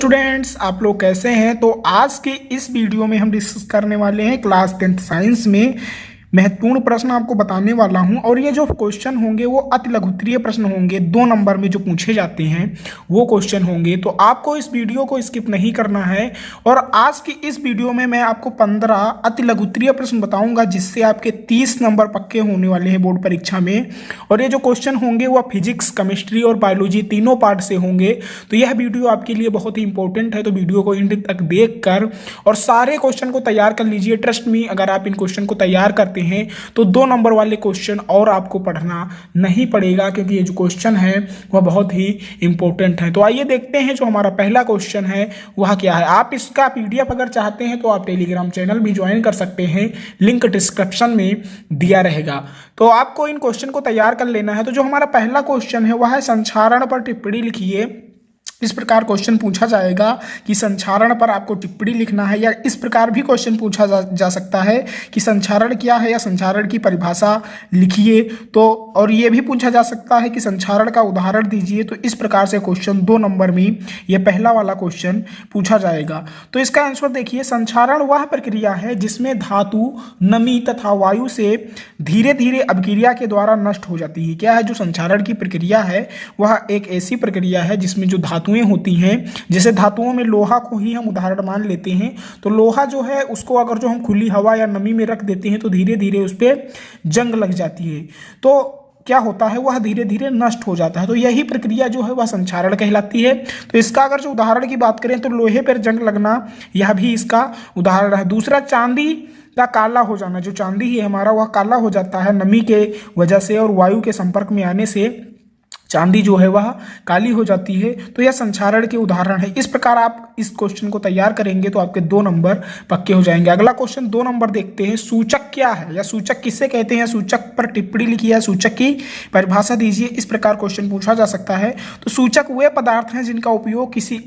Students, आप लोग कैसे हैं। तो आज के इस वीडियो में हम डिस्कस करने वाले हैं क्लास 10th साइंस में महत्वपूर्ण प्रश्न आपको बताने वाला हूं। और ये जो क्वेश्चन होंगे वो अति लघुत्तरीय प्रश्न होंगे, 2 नंबर में जो पूछे जाते हैं वो क्वेश्चन होंगे। तो आपको इस वीडियो को स्किप नहीं करना है। और आज की इस वीडियो में मैं आपको 15 अति लघुत्तरीय प्रश्न बताऊंगा जिससे आपके 30 नंबर पक्के होने वाले हैं बोर्ड परीक्षा में। और ये जो क्वेश्चन होंगे वो फिजिक्स, केमिस्ट्री और बायोलॉजी तीनों पार्ट से होंगे। तो यह वीडियो आपके लिए बहुत ही इंपॉर्टेंट है, तो वीडियो को एंड तक देख कर और सारे क्वेश्चन को तैयार कर लीजिए। ट्रस्ट मी, अगर आप इन क्वेश्चन को तैयार करते हैं तो 2 नंबर वाले क्वेश्चन और आपको पढ़ना नहीं पड़ेगा, क्योंकि ये जो क्वेश्चन है वह बहुत ही इंपॉर्टेंट है। तो आइए देखते हैं जो हमारा पहला क्वेश्चन है वह क्या है। आप इसका पीडीएफ अगर चाहते हैं तो आप टेलीग्राम चैनल भी ज्वाइन कर सकते हैं, लिंक डिस्क्रिप्शन में दिया रहेगा। तो आपको इन क्वेश्चन को तैयार कर लेना है। तो जो हमारा पहला क्वेश्चन है वह है संक्षारण पर टिप्पणी लिखिए। इस प्रकार क्वेश्चन पूछा जाएगा कि संक्षारण पर आपको टिप्पणी लिखना है, या इस प्रकार भी क्वेश्चन पूछा जा सकता है कि संक्षारण क्या है या संक्षारण की परिभाषा लिखिए। तो और ये भी पूछा जा सकता है कि संक्षारण का उदाहरण दीजिए। तो इस प्रकार से क्वेश्चन 2 नंबर में ये पहला वाला क्वेश्चन पूछा जाएगा। तो इसका आंसर देखिए, संक्षारण वह प्रक्रिया है जिसमें धातु नमी तथा वायु से धीरे धीरे अभिक्रिया के द्वारा नष्ट हो जाती है। क्या है जो संक्षारण की प्रक्रिया है, वह एक ऐसी प्रक्रिया है जिसमें जो धातुएं होती हैं, जैसे धातुओं में लोहा को ही हम उदाहरण मान लेते हैं। तो लोहा जो है उसको अगर जो हम खुली हवा या नमी में रख देते हैं तो धीरे धीरे उस पर जंग लग जाती है। तो क्या होता है, वह धीरे धीरे नष्ट हो जाता है। तो यही प्रक्रिया जो है वह संक्षारण कहलाती है। तो इसका अगर जो उदाहरण की बात करें तो लोहे पर जंग लगना, यह भी इसका उदाहरण है। दूसरा, चांदी का काला हो जाना। जो चांदी है हमारा वह काला हो जाता है नमी के वजह से और वायु के संपर्क में आने से चांदी जो है वह काली हो जाती है। तो यह संक्षारण के उदाहरण है। इस प्रकार आप इस क्वेश्चन को तैयार करेंगे तो आपके 2 नंबर पक्के हो जाएंगे। अगला क्वेश्चन 2 नंबर देखते हैं। सूचक क्या है या सूचक किससे कहते हैं, सूचक पर टिप्पणी लिखिए या सूचक की परिभाषा दीजिए। इस प्रकार क्वेश्चन पूछा जा सकता है। तो सूचक वे पदार्थ हैं जिनका उपयोग किसी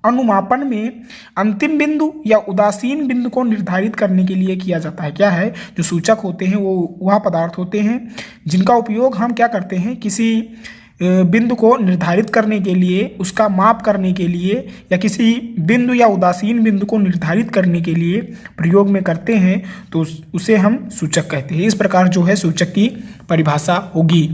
अनुमापन में अंतिम बिंदु या उदासीन बिंदु को निर्धारित करने के लिए किया जाता है। क्या है जो सूचक होते हैं वो वह पदार्थ होते हैं जिनका उपयोग हम क्या करते हैं, किसी बिंदु को निर्धारित करने के लिए, उसका माप करने के लिए, या किसी बिंदु या उदासीन बिंदु को निर्धारित करने के लिए प्रयोग में करते हैं। तो उसे हम सूचक कहते हैं। इस प्रकार जो है सूचक की परिभाषा होगी।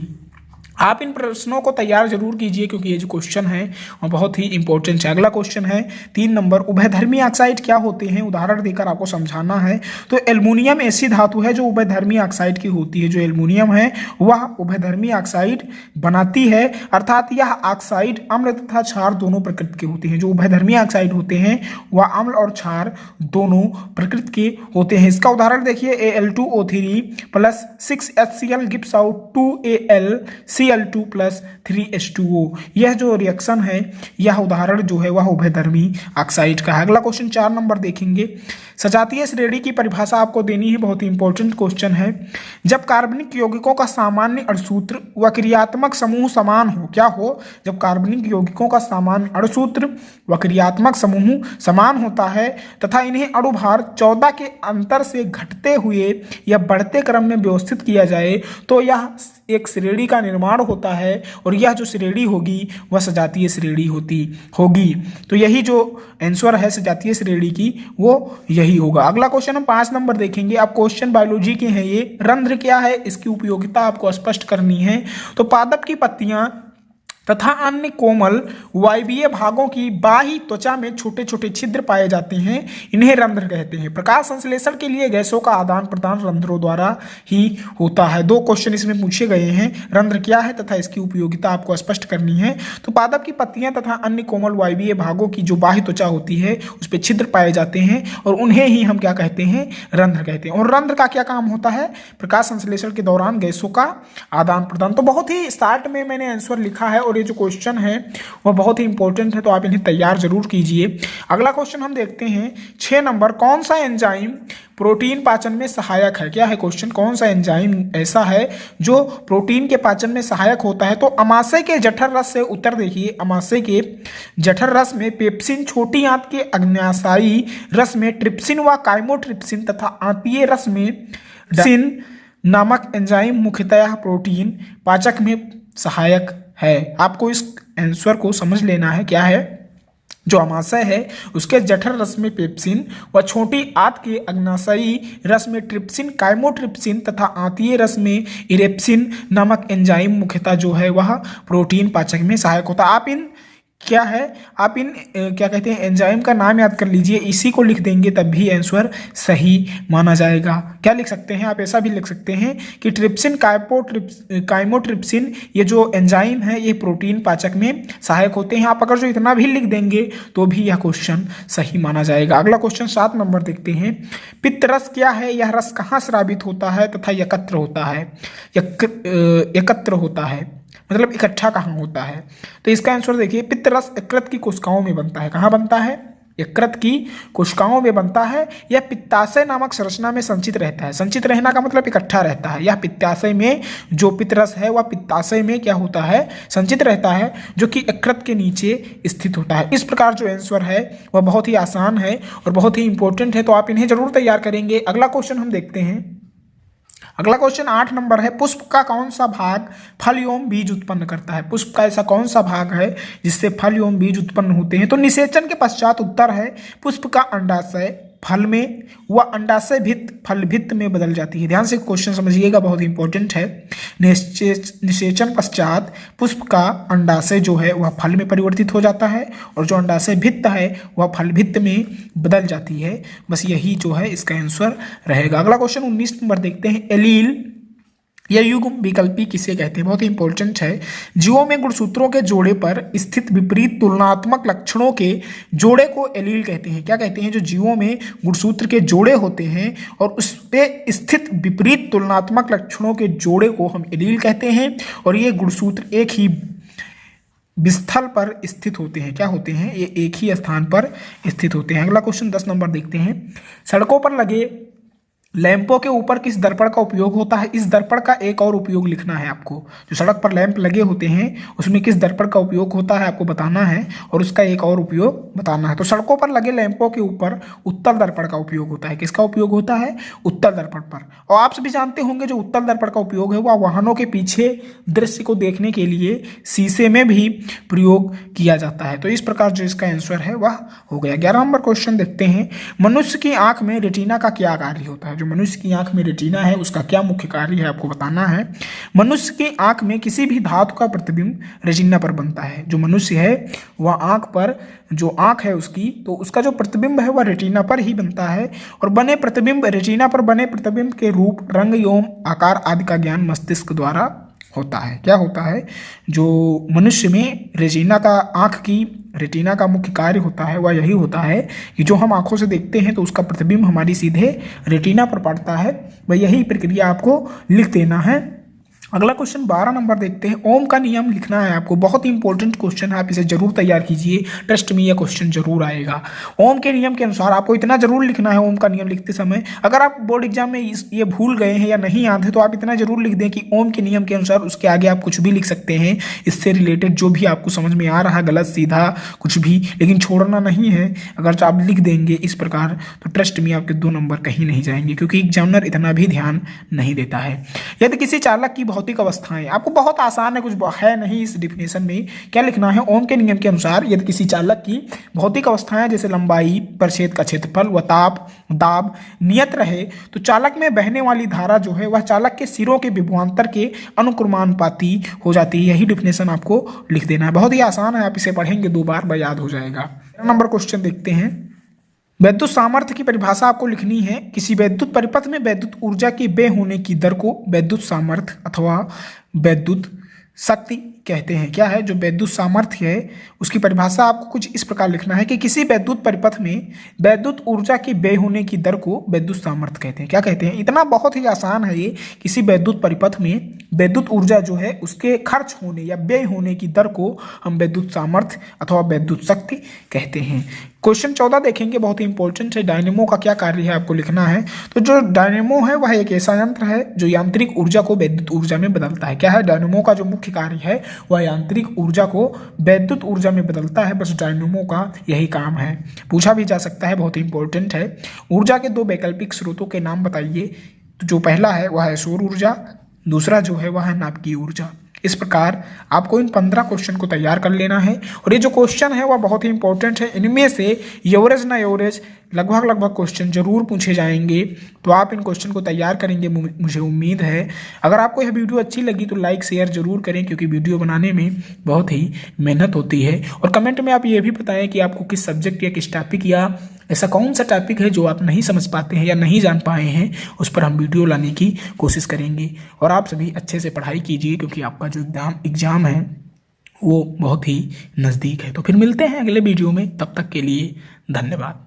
आप इन प्रश्नों को तैयार जरूर कीजिए क्योंकि ये जो क्वेश्चन है वो बहुत ही इंपॉर्टेंट है। अगला क्वेश्चन है 3 नंबर। उभयधर्मी ऑक्साइड क्या होते हैं, उदाहरण देकर आपको समझाना है। तो एल्युमिनियम ऐसी धातु है जो उभयधर्मी ऑक्साइड की होती है। जो एल्युमिनियम है वह उभयधर्मी ऑक्साइड बनाती है, अर्थात यह ऑक्साइड अम्ल तथा क्षार दोनों प्रकृति के होते हैं। जो उभयधर्मी ऑक्साइड होते हैं वह अम्ल और क्षार दोनों प्रकृति के होते हैं। इसका उदाहरण देखिए, Al2O3 plus 6HCl gives out 2Al plus 3H2O। यह जो रिएक्शन है, यह उदाहरण जो है वह उभयधर्मी ऑक्साइड का है। अगला क्वेश्चन 4 नंबर देखेंगे। सजातीय श्रेणी की परिभाषा आपको देनी है, बहुत ही इंपॉर्टेंट क्वेश्चन है। जब कार्बनिक यौगिकों का सामान्य अणुसूत्र व क्रियात्मक समूह समान हो, क्या हो, जब कार्बनिक यौगिकों का सामान्य अणुसूत्र व क्रियात्मक समूह समान होता है तथा इन्हें अणुभार 14 के अंतर से घटते हुए या बढ़ते क्रम में व्यवस्थित किया जाए तो यह एक श्रेणी का निर्माण होता है। और यह जो श्रेणी होगी वह सजातीय श्रेणी होगी। तो यही जो आंसर है सजातीय श्रेणी की वो यही होगा। अगला क्वेश्चन हम 5 नंबर देखेंगे। अब क्वेश्चन बायोलॉजी के हैं ये। रंध्र क्या है, इसकी उपयोगिता आपको स्पष्ट करनी है। तो पादप की पत्तियां तथा अन्य कोमल वायवीय भागों की बाह्य त्वचा में छोटे छोटे छिद्र पाए जाते हैं, इन्हें रंध्र कहते हैं। प्रकाश संश्लेषण के लिए गैसों का आदान प्रदान रंध्रों द्वारा ही होता है। 2 क्वेश्चन इसमें पूछे गए हैं। रंध्र क्या है तथा इसकी उपयोगिता आपको स्पष्ट करनी है। तो पादप की पत्तियां तथा अन्य कोमल वायवीय भागों की जो बाह्य त्वचा होती है उस पर छिद्र पाए जाते हैं और उन्हें ही हम क्या कहते हैं, रंध्र कहते हैं। और रंध्र का क्या काम होता है, प्रकाश संश्लेषण के दौरान गैसों का आदान प्रदान। तो बहुत ही स्टार्ट में मैंने आंसर लिखा है और ये जो क्वेश्चन है वह बहुत ही इंपॉर्टेंट है, तो आप इन्हें तैयार जरूर कीजिए। अगला क्वेश्चन हम देखते हैं 6 नंबर। कौन सा एंजाइम प्रोटीन पाचन में सहायक है। क्या है क्वेश्चन, कौन सा एंजाइम ऐसा है जो प्रोटीन के पाचन में सहायक होता है। तो अमाशय के जठर रस से उत्तर देखिए। अमाशय के जठर रस में पेप्सिन, छोटी आंत के अग्न्याशयी रस में ट्रिप्सिन व काइमोट्रिप्सिन तथा आंतीय रस में डायसिन नामक एंजाइम मुख्यतः प्रोटीन पाचक में सहायक है। आपको इस आंसर को समझ लेना है। क्या है, जो अमाशय है उसके जठर रस में पेप्सिन व छोटी आंत के अग्नाशयी रस में ट्रिप्सिन, काइमोट्रिप्सिन तथा आंतीय रस में इरेप्सिन नामक एंजाइम मुख्यतः जो है वह प्रोटीन पाचक में सहायक होता है। आप इन क्या कहते हैं एंजाइम का नाम याद कर लीजिए, इसी को लिख देंगे तब भी आंसर सही माना जाएगा। क्या लिख सकते हैं आप, ऐसा भी लिख सकते हैं कि ट्रिप्सिन, काइमोट्रिप्सिन ये जो एंजाइम है ये प्रोटीन पाचक में सहायक होते हैं। आप अगर जो इतना भी लिख देंगे तो भी यह क्वेश्चन सही माना जाएगा। अगला क्वेश्चन 7 नंबर देखते हैं। पित्त रस क्या है, यह रस कहाँ स्रावित होता है तथा एकत्र होता है, मतलब इकट्ठा कहाँ होता है। तो इसका आंसर देखिए, पित्त रस यकृत की कोशिकाओं में बनता है। कहाँ बनता है, यकृत की कोशिकाओं में बनता है। यह पित्ताशय नामक संरचना में संचित रहता है। संचित रहना का मतलब इकट्ठा रहता है। यह पित्ताशय में जो पित्त रस है वह पित्ताशय में क्या होता है, संचित रहता है, जो कि यकृत के नीचे स्थित होता है। इस प्रकार जो आंसर है वह बहुत ही आसान है और बहुत ही इंपॉर्टेंट है, तो आप इन्हें जरूर तैयार करेंगे। अगला क्वेश्चन हम देखते हैं। अगला क्वेश्चन 8 नंबर है। पुष्प का कौन सा भाग फल एवं बीज उत्पन्न करता है। पुष्प का ऐसा कौन सा भाग है जिससे फल एवं बीज उत्पन्न होते हैं। तो निषेचन के पश्चात उत्तर है पुष्प का अंडाशय फल में व अंडाशय भित्त फल भित्त में बदल जाती है। ध्यान से क्वेश्चन समझिएगा, बहुत इंपॉर्टेंट है। निषेचन पश्चात पुष्प का अंडाशय जो है वह फल में परिवर्तित हो जाता है और जो अंडाशय भित्त है वह फल भित्त में बदल जाती है। बस यही जो है इसका आंसर रहेगा। अगला क्वेश्चन 19 नंबर देखते हैं। एलील यह युग्म विकल्पी किसे कहते हैं, बहुत ही इंपॉर्टेंट है। जीवों में गुणसूत्रों के जोड़े पर स्थित विपरीत तुलनात्मक लक्षणों के जोड़े को एलील कहते हैं। क्या कहते हैं, जो जीवों में गुणसूत्र के जोड़े होते हैं और उस पे स्थित विपरीत तुलनात्मक लक्षणों के जोड़े को हम एलील कहते हैं। और ये गुणसूत्र एक ही स्थल पर स्थित होते हैं। क्या होते हैं, ये एक ही स्थान पर स्थित होते हैं। अगला क्वेश्चन 10 नंबर देखते हैं। सड़कों पर लगे लैंपों के ऊपर किस दर्पण का उपयोग होता है। इस दर्पण का एक और उपयोग लिखना है आपको। जो सड़क पर लैंप लगे होते हैं उसमें किस दर्पण का उपयोग होता है आपको बताना है और उसका एक और उपयोग बताना है। तो सड़कों पर लगे लैंपों के ऊपर उत्तल दर्पण का उपयोग होता है। किसका उपयोग होता है, उत्तल दर्पण पर। और आप सभी जानते होंगे जो उत्तल दर्पण का उपयोग है वह वाहनों के पीछे दृश्य को देखने के लिए शीशे में भी प्रयोग किया जाता है। तो इस प्रकार जो इसका आंसर है वह हो गया। 11 नंबर क्वेश्चन देखते हैं। मनुष्य की आंख में रेटिना का क्या कार्य होता है। मनुष्य की आंख में रेटिना है उसका क्या मुख्य कार्य है आपको बताना है। मनुष्य की आंख में किसी भी धातु का प्रतिबिंब रेटिना पर बनता है। जो मनुष्य है वह आंख पर, जो आंख है उसकी, तो उसका जो प्रतिबिंब है वह रेटिना पर ही बनता है। और बने प्रतिबिंब, रेटिना पर बने प्रतिबिंब के रूप, रंग एवं आकार आदि का ज्ञान मस्तिष्क द्वारा होता है। क्या होता है, जो मनुष्य में रेटिना का, आंख की रेटिना का मुख्य कार्य होता है वह यही होता है कि जो हम आंखों से देखते हैं तो उसका प्रतिबिंब हमारी सीधे रेटिना पर पड़ता है। वह यही प्रक्रिया आपको लिख देना है। अगला क्वेश्चन 12 नंबर देखते हैं। ओम का नियम लिखना है आपको। बहुत ही इंपॉर्टेंट क्वेश्चन है, आप इसे जरूर तैयार कीजिए। ट्रस्ट में यह क्वेश्चन जरूर आएगा। ओम के नियम के अनुसार आपको इतना जरूर लिखना है ओम का नियम लिखते समय। अगर आप बोर्ड एग्जाम में ये भूल गए हैं या नहीं याद है तो आप इतना जरूर लिख दें कि ओम के नियम के अनुसार, उसके आगे आप कुछ भी लिख सकते हैं इससे रिलेटेड जो भी आपको समझ में आ रहा है, गलत सीधा कुछ भी, लेकिन छोड़ना नहीं है। अगर आप लिख देंगे इस प्रकार तो ट्रस्ट में आपके 2 नंबर कहीं नहीं जाएंगे, क्योंकि एग्जामिनर इतना भी ध्यान नहीं देता है। यदि किसी चालक की भौतिक अवस्थाएं, आपको बहुत आसान है, कुछ है नहीं इस डिफिनेशन में। क्या लिखना है, ओम के नियम के अनुसार यदि किसी चालक की भौतिक अवस्थाएं जैसे लंबाई, परिच्छेद का क्षेत्रफल व ताप, दाब नियत रहे तो चालक में बहने वाली धारा जो है वह चालक के सिरों के विभवांतर के अनुक्रमानुपाती हो जाती है। यही डिफिनेशन आपको लिख देना है। बहुत ही आसान है, आप इसे पढ़ेंगे 2 बार वह याद हो जाएगा। नंबर क्वेश्चन देखते हैं। वैद्युत सामर्थ्य की परिभाषा आपको लिखनी है। किसी वैद्युत परिपथ में वैद्युत ऊर्जा के व्यय होने की दर को वैद्युत सामर्थ्य अथवा वैद्युत शक्ति कहते हैं। क्या है, जो वैद्युत सामर्थ्य है उसकी परिभाषा आपको कुछ इस प्रकार लिखना है कि किसी वैद्युत परिपथ में वैद्युत ऊर्जा के व्यय होने की दर को वैद्युत सामर्थ्य कहते हैं। क्या कहते हैं, इतना बहुत ही आसान है ये। किसी वैद्युत परिपथ में वैद्युत ऊर्जा जो है उसके खर्च होने या व्यय होने की दर को हम वैद्युत सामर्थ्य अथवा वैद्युत शक्ति कहते हैं। क्वेश्चन 14 देखेंगे, बहुत ही इंपॉर्टेंट है। डायनेमो का क्या कार्य है आपको लिखना है। तो जो डायनेमो है वह एक ऐसा यंत्र है जो यांत्रिक ऊर्जा को वैद्युत ऊर्जा में बदलता है। क्या है, डायनेमो का जो मुख्य कार्य है वह यांत्रिक ऊर्जा को वैद्युत ऊर्जा में बदलता है। बस डायनेमो का यही काम है। पूछा भी जा सकता है, बहुत ही इंपॉर्टेंट है। ऊर्जा के 2 वैकल्पिक स्रोतों के नाम बताइए। तो जो पहला है वह है सौर ऊर्जा, दूसरा जो है वह है नाभिकीय ऊर्जा। इस प्रकार आपको इन 15 क्वेश्चन को तैयार कर लेना है और ये जो क्वेश्चन है वह बहुत ही इंपॉर्टेंट है। इनमें से एवरेज ना एवरेज लगभग क्वेश्चन जरूर पूछे जाएंगे, तो आप इन क्वेश्चन को तैयार करेंगे मुझे उम्मीद है। अगर आपको यह वीडियो अच्छी लगी तो लाइक शेयर जरूर करें, क्योंकि वीडियो बनाने में बहुत ही मेहनत होती है। और कमेंट में आप ये भी बताएं कि आपको किस सब्जेक्ट या किस टॉपिक या ऐसा कौन सा टॉपिक है जो आप नहीं समझ पाते हैं या नहीं जान पाए हैं, उस पर हम वीडियो लाने की कोशिश करेंगे। और आप सभी अच्छे से पढ़ाई कीजिए, क्योंकि आपका जो एग्ज़ाम है वो बहुत ही नज़दीक है। तो फिर मिलते हैं अगले वीडियो में, तब तक के लिए धन्यवाद।